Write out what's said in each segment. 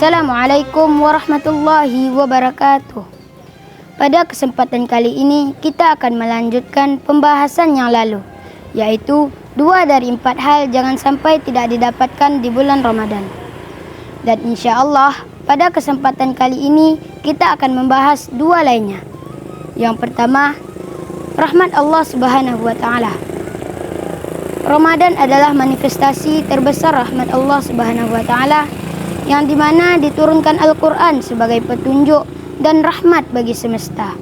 Assalamualaikum warahmatullahi wabarakatuh. Pada kesempatan kali ini kita akan melanjutkan pembahasan yang lalu, yaitu 2 dari 4 hal jangan sampai tidak didapatkan di bulan Ramadan. Dan insya Allah pada kesempatan kali ini kita akan membahas 2 lainnya. Yang pertama, rahmat Allah Subhanahu wa Ta'ala. Ramadan adalah manifestasi terbesar rahmat Allah Subhanahu wa Ta'ala, yang dimana diturunkan Al-Quran sebagai petunjuk dan rahmat bagi semesta.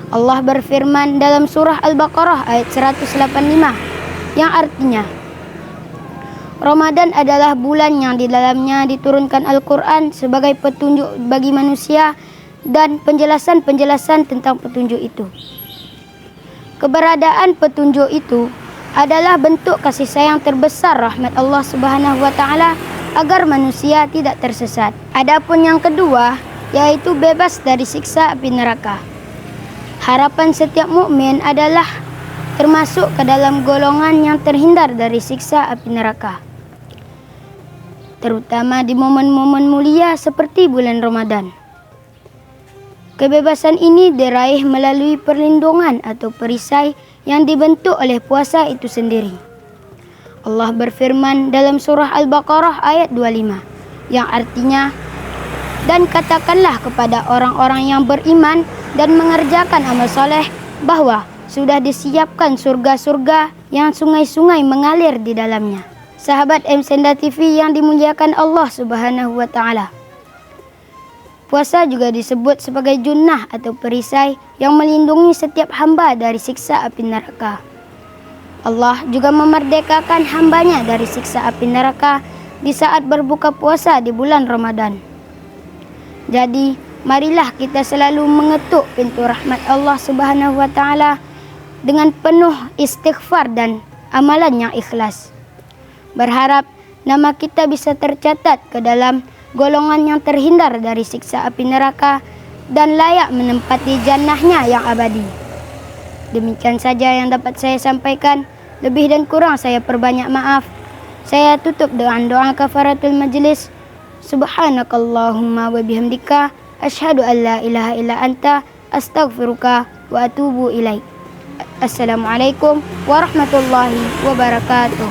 Allah berfirman dalam surah Al-Baqarah ayat 185 yang artinya, Ramadan adalah bulan yang di dalamnya diturunkan Al-Quran sebagai petunjuk bagi manusia dan penjelasan-penjelasan tentang petunjuk itu. Keberadaan petunjuk itu adalah bentuk kasih sayang terbesar rahmat Allah Subhanahu wa Ta'ala agar manusia tidak tersesat. Adapun yang kedua, yaitu bebas dari siksa api neraka. Harapan setiap mukmin adalah termasuk ke dalam golongan yang terhindar dari siksa api neraka, terutama di momen-momen mulia seperti bulan Ramadan. Kebebasan ini diraih melalui perlindungan atau perisai yang dibentuk oleh puasa itu sendiri. Allah berfirman dalam surah Al-Baqarah ayat 25 yang artinya, dan katakanlah kepada orang-orang yang beriman dan mengerjakan amal soleh bahwa sudah disiapkan surga-surga yang sungai-sungai mengalir di dalamnya. Sahabat Msenda TV yang dimuliakan Allah Subhanahu wa Ta'ala, puasa juga disebut sebagai junnah atau perisai yang melindungi setiap hamba dari siksa api neraka. Allah juga memerdekakan hambanya dari siksa api neraka di saat berbuka puasa di bulan Ramadan. Jadi, marilah kita selalu mengetuk pintu rahmat Allah Subhanahu wa Ta'ala dengan penuh istighfar dan amalan yang ikhlas. Berharap nama kita bisa tercatat ke dalam golongan yang terhindar dari siksa api neraka dan layak menempati jannahnya yang abadi. Demikian saja yang dapat saya sampaikan. Lebih dan kurang saya perbanyak maaf. Saya tutup dengan doa kafaratul majlis. Subhanakallahumma wa bihamdika asyhadu an la ilaha illa anta astaghfiruka wa atubu ilaik. Assalamualaikum warahmatullahi wabarakatuh.